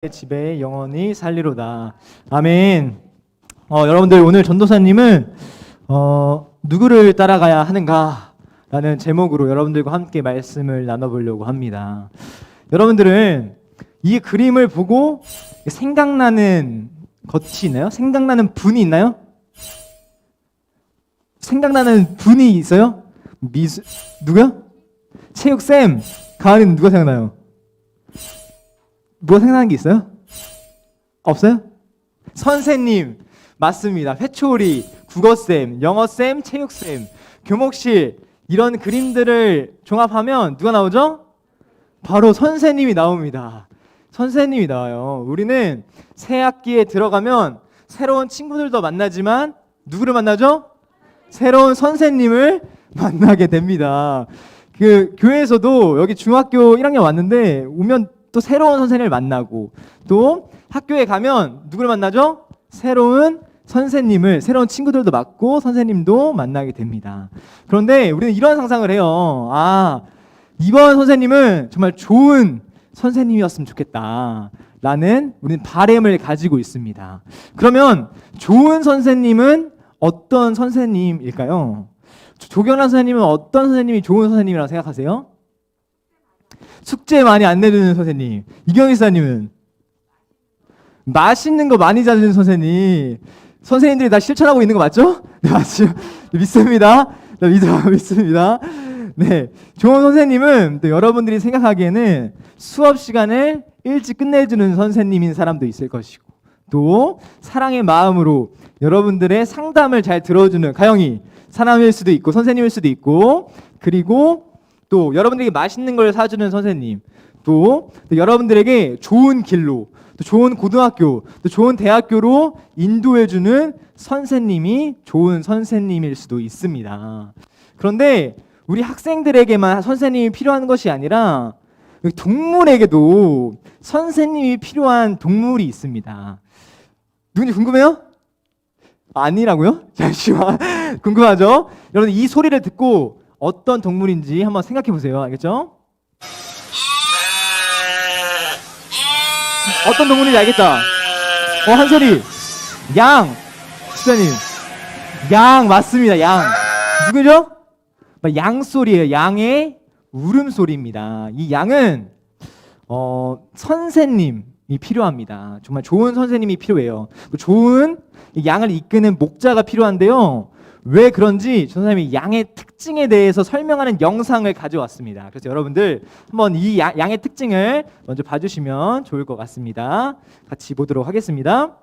집에 영원히 살리로다. 아멘. 여러분들 오늘 전도사님은 누구를 따라가야 하는가라는 제목으로 여러분들과 함께 말씀을 나눠보려고 합니다. 여러분들은 이 그림을 보고 생각나는 것이 있나요? 생각나는 분이 있나요? 생각나는 분이 있어요? 누구요? 체육쌤. 가은이는 누가 생각나요? 뭐가 생각나는 게 있어요? 없어요? 선생님. 맞습니다. 회초리, 국어쌤, 영어쌤, 체육쌤, 교목실 이런 그림들을 종합하면 누가 나오죠? 바로 선생님이 나옵니다. 선생님이 나와요. 우리는 새 학기에 들어가면 새로운 친구들도 만나지만 누구를 만나죠? 새로운 선생님을 만나게 됩니다. 그 교회에서도 여기 중학교 1학년 왔는데 오면 또 새로운 선생님을 만나고, 또 학교에 가면 누구를 만나죠? 새로운 선생님을, 새로운 친구들도 맡고 선생님도 만나게 됩니다. 그런데 우리는 이런 상상을 해요. 이번 선생님은 정말 좋은 선생님이었으면 좋겠다 라는 우리는 바람을 가지고 있습니다. 그러면 좋은 선생님은 어떤 선생님일까요? 조경란 선생님은 어떤 선생님이 좋은 선생님이라고 생각하세요? 숙제 많이 안 내주는 선생님. 이경희 사님은 맛있는 거 많이 자주는 선생님. 선생님들이 다 실천하고 있는 거 맞죠? 네, 맞죠? 믿습니다. 믿습니다. 네, 좋은 선생님은 또 여러분들이 생각하기에는 수업 시간을 일찍 끝내주는 선생님인 사람도 있을 것이고, 또 사랑의 마음으로 여러분들의 상담을 잘 들어주는 가영이 사람일 수도 있고 선생님일 수도 있고, 그리고 또 여러분들에게 맛있는 걸 사주는 선생님, 또 여러분들에게 좋은 길로, 또 좋은 고등학교, 또 좋은 대학교로 인도해주는 선생님이 좋은 선생님일 수도 있습니다. 그런데 우리 학생들에게만 선생님이 필요한 것이 아니라 동물에게도 선생님이 필요한 동물이 있습니다. 누군지 궁금해요? 아니라고요? 잠시만. 궁금하죠? 여러분, 이 소리를 듣고 어떤 동물인지 한번 생각해 보세요. 알겠죠? 어떤 동물인지 알겠다. 한 소리. 양. 시사님. 양 맞습니다. 양. 누구죠? 양 소리예요. 양의 울음소리입니다. 이 양은 선생님이 필요합니다. 정말 좋은 선생님이 필요해요. 좋은 양을 이끄는 목자가 필요한데요. 왜 그런지 전도사님이 양의 특징에 대해서 설명하는 영상을 가져왔습니다. 그래서 여러분들 한번 이 양의 특징을 먼저 봐주시면 좋을 것 같습니다. 같이 보도록 하겠습니다.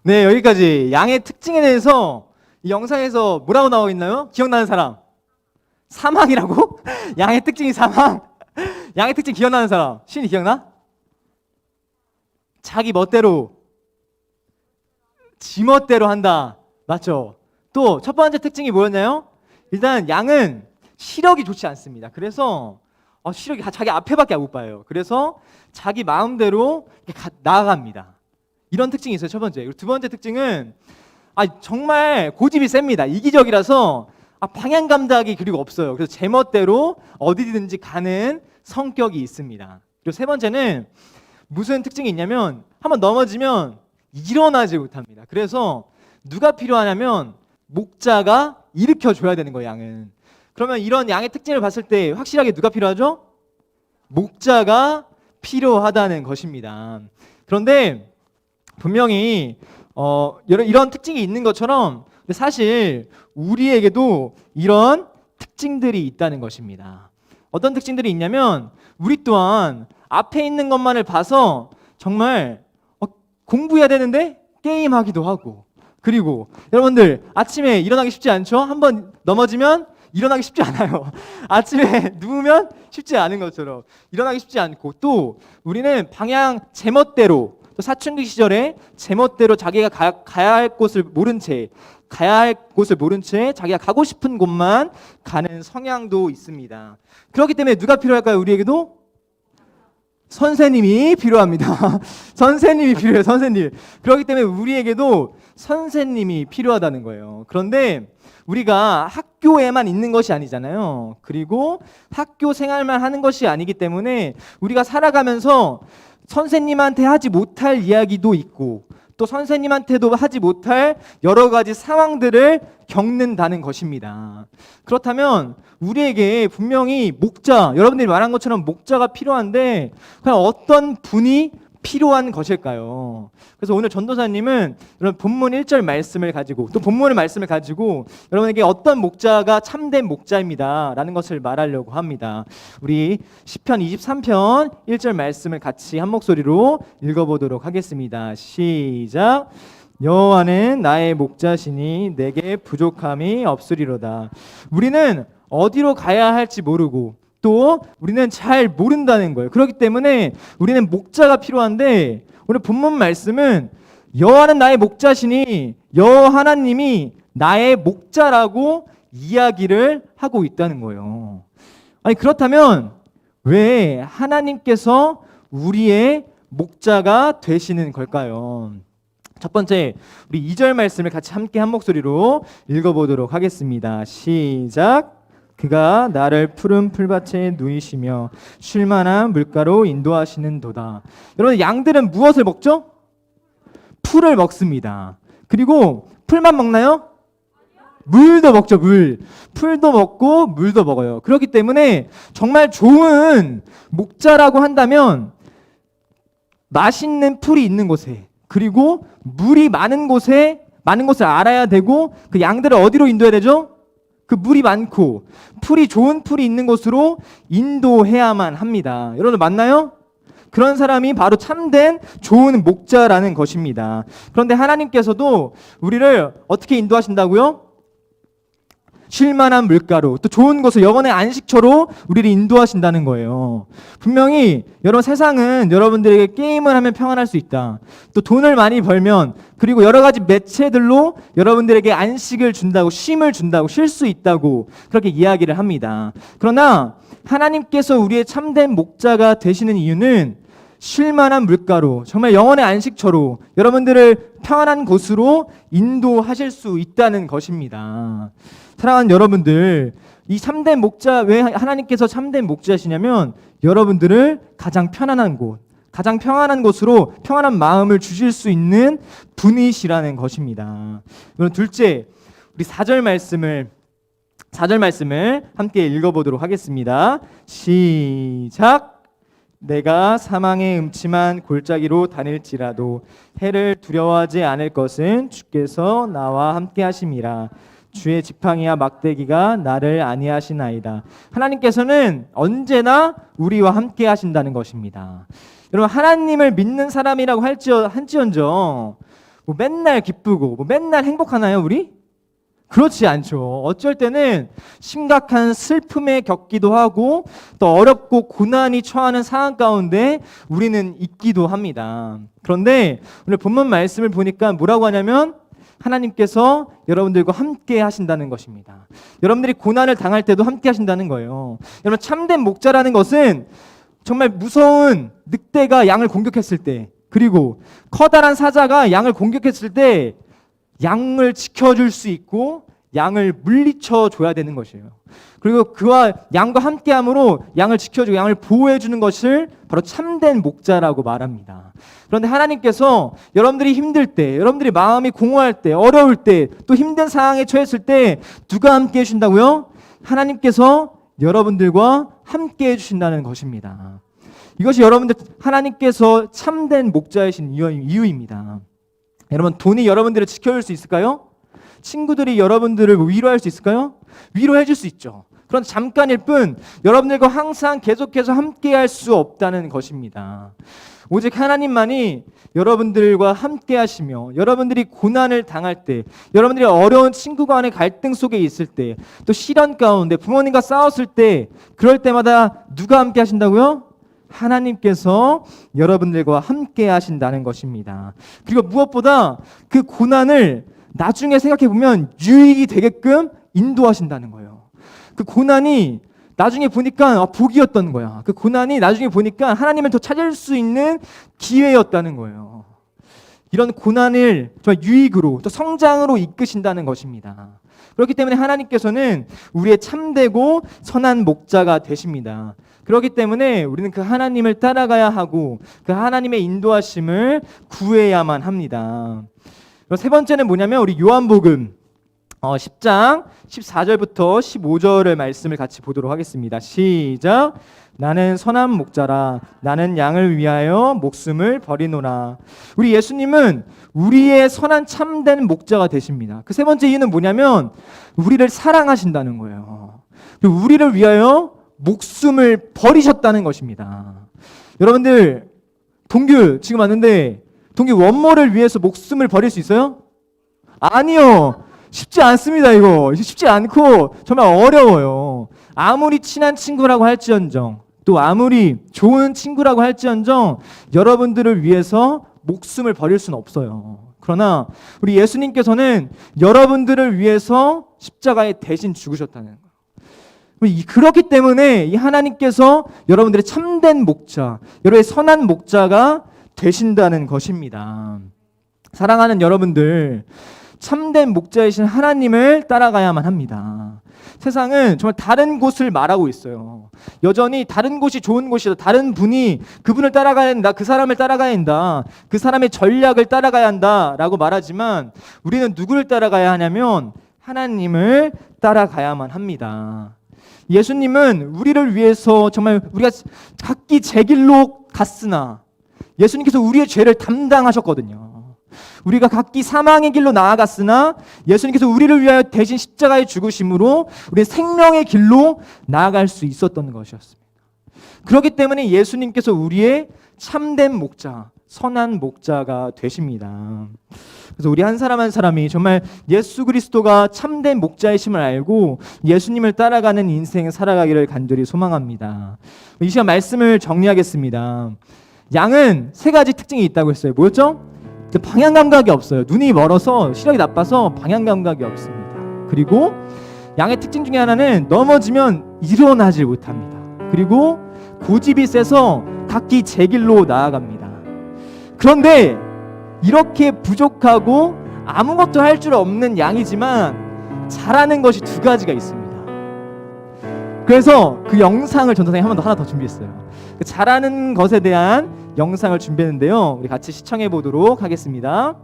네, 여기까지 양의 특징에 대해서 이 영상에서 뭐라고 나와 있나요? 기억나는 사람? 사망이라고? 양의 특징이 사망? 양의 특징 기억나는 사람? 신이 기억나? 자기 멋대로, 지멋대로 한다. 맞죠? 또 첫 번째 특징이 뭐였나요? 일단 양은 시력이 좋지 않습니다. 그래서 시력이 자기 앞에밖에 못 봐요. 그래서 자기 마음대로 나아갑니다. 이런 특징이 있어요. 첫 번째. 그리고 두 번째 특징은 정말 고집이 셉니다. 이기적이라서 방향 감각이 그리고 없어요. 그래서 제멋대로 어디든지 가는 성격이 있습니다. 그리고 세 번째는 무슨 특징이 있냐면 한번 넘어지면 일어나지 못합니다. 그래서 누가 필요하냐면 목자가 일으켜줘야 되는 거예요. 양은. 그러면 이런 양의 특징을 봤을 때 확실하게 누가 필요하죠? 목자가 필요하다는 것입니다. 그런데 분명히 이런 특징이 있는 것처럼 사실 우리에게도 이런 특징들이 있다는 것입니다. 어떤 특징들이 있냐면 우리 또한 앞에 있는 것만을 봐서 정말 공부해야 되는데 게임하기도 하고, 그리고 여러분들 아침에 일어나기 쉽지 않죠? 한번 넘어지면 일어나기 쉽지 않아요. 아침에 누우면 쉽지 않은 것처럼 일어나기 쉽지 않고, 또 우리는 방향 제멋대로, 또 사춘기 시절에 제멋대로 자기가 가야 할 곳을 모른 채 자기가 가고 싶은 곳만 가는 성향도 있습니다. 그렇기 때문에 누가 필요할까요? 우리에게도 선생님이 필요합니다. 선생님이 필요해요. 선생님. 그렇기 때문에 우리에게도 선생님이 필요하다는 거예요. 그런데 우리가 학교에만 있는 것이 아니잖아요. 그리고 학교 생활만 하는 것이 아니기 때문에 우리가 살아가면서 선생님한테 하지 못할 이야기도 있고, 또 선생님한테도 하지 못할 여러 가지 상황들을 겪는다는 것입니다. 그렇다면 우리에게 분명히 목자, 여러분들이 말한 것처럼 목자가 필요한데 그냥 어떤 분이 필요한 것일까요? 그래서 오늘 전도사님은 여러분 본문 1절 말씀을 가지고, 또 본문의 말씀을 가지고 여러분에게 어떤 목자가 참된 목자입니다 라는 것을 말하려고 합니다. 우리 시편 23편 1절 말씀을 같이 한 목소리로 읽어보도록 하겠습니다. 시작. 여호와는 나의 목자시니 내게 부족함이 없으리로다. 우리는 어디로 가야 할지 모르고 또 우리는 잘 모른다는 거예요. 그렇기 때문에 우리는 목자가 필요한데, 오늘 본문 말씀은 여호와는 나의 목자시니 여호와 하나님이 나의 목자라고 이야기를 하고 있다는 거예요. 아니, 그렇다면 왜 하나님께서 우리의 목자가 되시는 걸까요? 첫 번째, 우리 2절 말씀을 같이 함께 한 목소리로 읽어보도록 하겠습니다. 시작. 그가 나를 푸른 풀밭에 누이시며 쉴만한 물가로 인도하시는도다. 여러분, 양들은 무엇을 먹죠? 풀을 먹습니다. 그리고 풀만 먹나요? 물도 먹죠. 풀도 먹고 물도 먹어요. 그렇기 때문에 정말 좋은 목자라고 한다면 맛있는 풀이 있는 곳에, 그리고 물이 많은 곳에, 많은 곳을 알아야 되고, 그 양들을 어디로 인도해야 되죠? 그 물이 많고 풀이 좋은 풀이 있는 곳으로 인도해야만 합니다. 여러분 맞나요? 그런 사람이 바로 참된 좋은 목자라는 것입니다. 그런데 하나님께서도 우리를 어떻게 인도하신다고요? 쉴만한 물가로, 또 좋은 곳을, 영혼의 안식처로 우리를 인도하신다는 거예요. 분명히 여러분, 세상은 여러분들에게 게임을 하면 평안할 수 있다, 또 돈을 많이 벌면, 그리고 여러 가지 매체들로 여러분들에게 안식을 준다고, 쉼을 준다고, 쉴 수 있다고 그렇게 이야기를 합니다. 그러나 하나님께서 우리의 참된 목자가 되시는 이유는 쉴만한 물가로, 정말 영혼의 안식처로 여러분들을 평안한 곳으로 인도하실 수 있다는 것입니다. 사랑하는 여러분들, 이 참된 목자, 왜 하나님께서 참된 목자시냐면 여러분들을 가장 편안한 곳, 가장 평안한 곳으로 평안한 마음을 주실 수 있는 분이시라는 것입니다. 그럼 둘째, 우리 4절 말씀을 함께 읽어보도록 하겠습니다. 시작. 내가 사망의 음침한 골짜기로 다닐지라도 해를 두려워하지 않을 것은 주께서 나와 함께 하심이라. 주의 지팡이와 막대기가 나를 안위하시나이다. 하나님께서는 언제나 우리와 함께 하신다는 것입니다. 여러분, 하나님을 믿는 사람이라고 할지언정 뭐 맨날 기쁘고 뭐 맨날 행복하나요, 우리? 그렇지 않죠. 어쩔 때는 심각한 슬픔에 겪기도 하고, 또 어렵고 고난이 처하는 상황 가운데 우리는 있기도 합니다. 그런데 오늘 본문 말씀을 보니까 뭐라고 하냐면 하나님께서 여러분들과 함께 하신다는 것입니다. 여러분들이 고난을 당할 때도 함께 하신다는 거예요. 여러분, 참된 목자라는 것은 정말 무서운 늑대가 양을 공격했을 때, 그리고 커다란 사자가 양을 공격했을 때 양을 지켜줄 수 있고 양을 물리쳐 줘야 되는 것이에요. 그리고 그와 양과 함께함으로 양을 지켜주고 양을 보호해주는 것을 바로 참된 목자라고 말합니다. 그런데 하나님께서 여러분들이 힘들 때, 여러분들이 마음이 공허할 때, 어려울 때, 또 힘든 상황에 처했을 때 누가 함께 해주신다고요? 하나님께서 여러분들과 함께 해주신다는 것입니다. 이것이 여러분들 하나님께서 참된 목자이신 이유입니다. 여러분, 돈이 여러분들을 지켜줄 수 있을까요? 친구들이 여러분들을 위로할 수 있을까요? 위로해 줄 수 있죠. 그런데 잠깐일 뿐 여러분들과 항상 계속해서 함께할 수 없다는 것입니다. 오직 하나님만이 여러분들과 함께 하시며, 여러분들이 고난을 당할 때, 여러분들이 어려운 친구 간의 갈등 속에 있을 때, 또 시련 가운데 부모님과 싸웠을 때, 그럴 때마다 누가 함께 하신다고요? 하나님께서 여러분들과 함께 하신다는 것입니다. 그리고 무엇보다 그 고난을 나중에 생각해 보면 유익이 되게끔 인도하신다는 거예요. 그 고난이 나중에 보니까 복이었던 거야. 그 고난이 나중에 보니까 하나님을 더 찾을 수 있는 기회였다는 거예요. 이런 고난을 정말 유익으로, 또 성장으로 이끄신다는 것입니다. 그렇기 때문에 하나님께서는 우리의 참되고 선한 목자가 되십니다. 그렇기 때문에 우리는 그 하나님을 따라가야 하고 그 하나님의 인도하심을 구해야만 합니다. 세 번째는 뭐냐면 우리 요한복음 10장 14절부터 15절의 말씀을 같이 보도록 하겠습니다. 시작. 나는 선한 목자라. 나는 양을 위하여 목숨을 버리노라. 우리 예수님은 우리의 선한 참된 목자가 되십니다. 그 세 번째 이유는 뭐냐면 우리를 사랑하신다는 거예요. 그리고 우리를 위하여 목숨을 버리셨다는 것입니다. 여러분들, 동규 지금 왔는데 동규 원모를 위해서 목숨을 버릴 수 있어요? 아니요. 쉽지 않습니다. 이거 쉽지 않고 정말 어려워요. 아무리 친한 친구라고 할지언정, 또 아무리 좋은 친구라고 할지언정 여러분들을 위해서 목숨을 버릴 수는 없어요. 그러나 우리 예수님께서는 여러분들을 위해서 십자가에 대신 죽으셨다는 거예요. 그렇기 때문에 이 하나님께서 여러분들의 참된 목자, 여러분의 선한 목자가 되신다는 것입니다. 사랑하는 여러분들, 참된 목자이신 하나님을 따라가야만 합니다. 세상은 정말 다른 곳을 말하고 있어요. 여전히 다른 곳이 좋은 곳이다. 다른 분이 그분을 따라가야 한다. 그 사람을 따라가야 한다. 그 사람의 전략을 따라가야 한다라고 말하지만 우리는 누구를 따라가야 하냐면 하나님을 따라가야만 합니다. 예수님은 우리를 위해서 정말 우리가 각기 제 길로 갔으나 예수님께서 우리의 죄를 담당하셨거든요. 우리가 각기 사망의 길로 나아갔으나 예수님께서 우리를 위하여 대신 십자가에 죽으심으로 우리의 생명의 길로 나아갈 수 있었던 것이었습니다. 그렇기 때문에 예수님께서 우리의 참된 목자, 선한 목자가 되십니다. 그래서 우리 한 사람 한 사람이 정말 예수 그리스도가 참된 목자이심을 알고 예수님을 따라가는 인생을 살아가기를 간절히 소망합니다. 이 시간 말씀을 정리하겠습니다. 양은 세 가지 특징이 있다고 했어요. 뭐였죠? 방향 감각이 없어요. 눈이 멀어서 시력이 나빠서 방향 감각이 없습니다. 그리고 양의 특징 중에 하나는 넘어지면 일어나질 못합니다. 그리고 고집이 세서 각기 제 길로 나아갑니다. 그런데 이렇게 부족하고 아무것도 할 줄 없는 양이지만 잘하는 것이 두 가지가 있습니다. 그래서 그 영상을 전도사님이 하나 더 준비했어요. 그 잘하는 것에 대한 영상을 준비했는데요. 우리 같이 시청해 보도록 하겠습니다.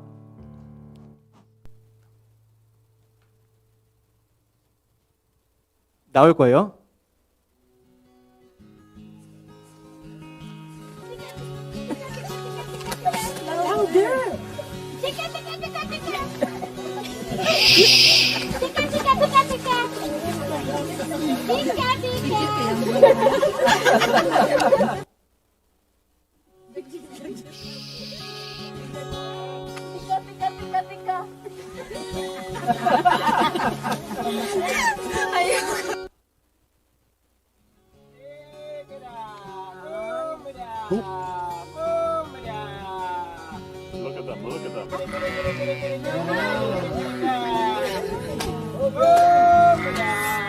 나올 거예요. Look at them, look at them.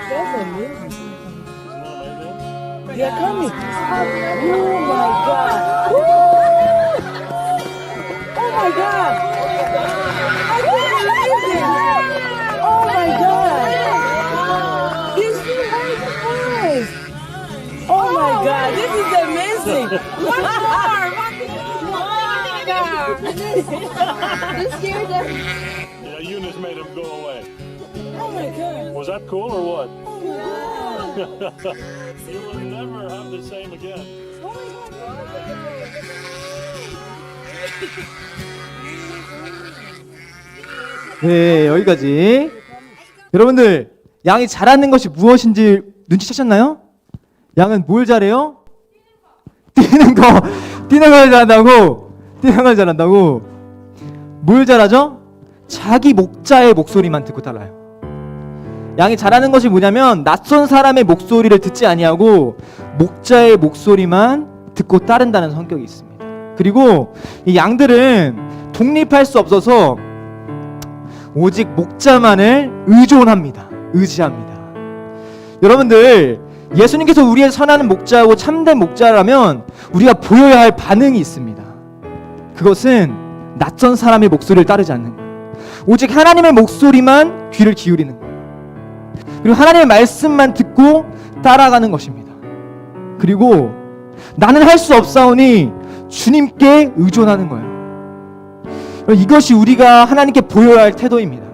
That's amazing. Isn't that amazing? They're coming. Oh my God. Woo! Oh my God. I can't believe it. Oh my God. These eyes. Oh my God. This is amazing. One more. This scared them. Yeah, Eunice made him go away. Oh my God. Was that cool or what? Oh my God. You will never have the same again. Oh my God. 네, 여기까지. 여러분들, 양이 잘하는 것이 무엇인지 눈치채셨나요? 양은 뭘 잘해요? 뛰는 걸 잘한다고. 뛰는 걸 잘한다고. 뭘 잘하죠? 자기 목자의 목소리만 듣고 따라요. 양이 잘하는 것이 뭐냐면 낯선 사람의 목소리를 듣지 아니하고 목자의 목소리만 듣고 따른다는 성격이 있습니다. 그리고 이 양들은 독립할 수 없어서 오직 목자만을 의존합니다. 의지합니다. 여러분들, 예수님께서 우리의 선하는 목자하고 참된 목자라면 우리가 보여야 할 반응이 있습니다. 그것은 낯선 사람의 목소리를 따르지 않는 거예요. 오직 하나님의 목소리만 귀를 기울이는 거예요. 그리고 하나님의 말씀만 듣고 따라가는 것입니다. 그리고 나는 할 수 없사오니 주님께 의존하는 거예요. 이것이 우리가 하나님께 보여야 할 태도입니다.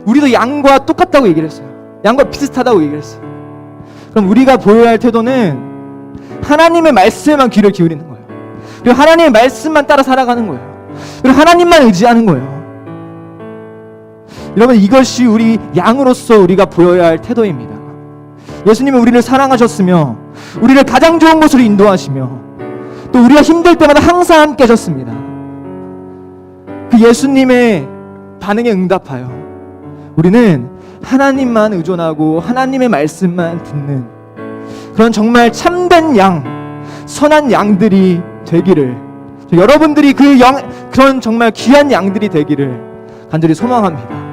우리도 양과 똑같다고 얘기를 했어요. 양과 비슷하다고 얘기를 했어요. 그럼 우리가 보여야 할 태도는 하나님의 말씀에만 귀를 기울이는 거예요. 그리고 하나님의 말씀만 따라 살아가는 거예요. 그리고 하나님만 의지하는 거예요. 여러분, 이것이 우리 양으로서 우리가 보여야 할 태도입니다. 예수님은 우리를 사랑하셨으며 우리를 가장 좋은 곳으로 인도하시며 또 우리가 힘들 때마다 항상 함께 하셨습니다. 그 예수님의 반응에 응답하여 우리는 하나님만 의존하고 하나님의 말씀만 듣는 그런 정말 참된 양, 선한 양들이 되기를, 여러분들이 그런 정말 귀한 양들이 되기를 간절히 소망합니다.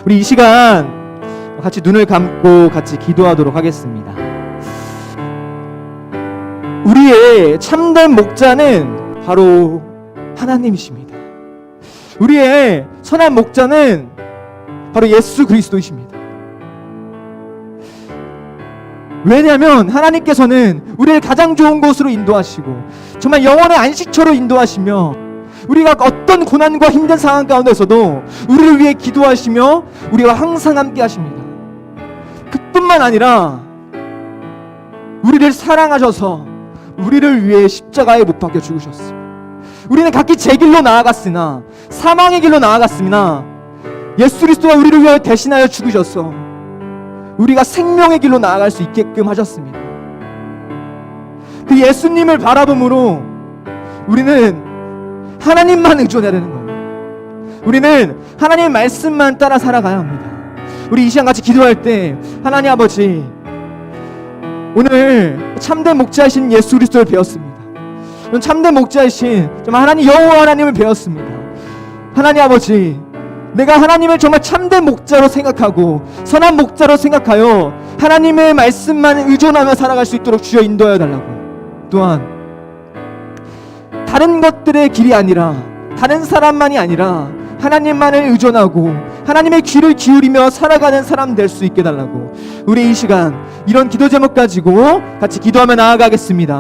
우리 이 시간 같이 눈을 감고 같이 기도하도록 하겠습니다. 우리의 참된 목자는 바로 하나님이십니다. 우리의 선한 목자는 바로 예수 그리스도이십니다. 왜냐하면 하나님께서는 우리를 가장 좋은 곳으로 인도하시고 정말 영원의 안식처로 인도하시며 우리가 어떤 고난과 힘든 상황 가운데서도 우리를 위해 기도하시며 우리와 항상 함께 하십니다. 그뿐만 아니라 우리를 사랑하셔서 우리를 위해 십자가에 못 박혀 죽으셨습니다. 우리는 각기 제 길로 나아갔으나 사망의 길로 나아갔으나 예수 그리스도가 우리를 위해 대신하여 죽으셔서 우리가 생명의 길로 나아갈 수 있게끔 하셨습니다. 그 예수님을 바라봄으로 우리는 하나님만 의존해야 되는 거예요. 우리는 하나님의 말씀만 따라 살아가야 합니다. 우리 이 시간 같이 기도할 때 하나님 아버지, 오늘 참된 목자이신 예수 그리스도를 배웠습니다. 참된 목자이신 정말 하나님 여호와 하나님을 배웠습니다. 하나님 아버지, 내가 하나님을 정말 참된 목자로 생각하고 선한 목자로 생각하여 하나님의 말씀만 의존하며 살아갈 수 있도록 주여 인도하여 달라고. 또한 다른 것들의 길이 아니라 다른 사람만이 아니라 하나님만을 의존하고 하나님의 귀를 기울이며 살아가는 사람 될 수 있게 달라고. 우리 이 시간 이런 기도 제목 가지고 같이 기도하며 나아가겠습니다.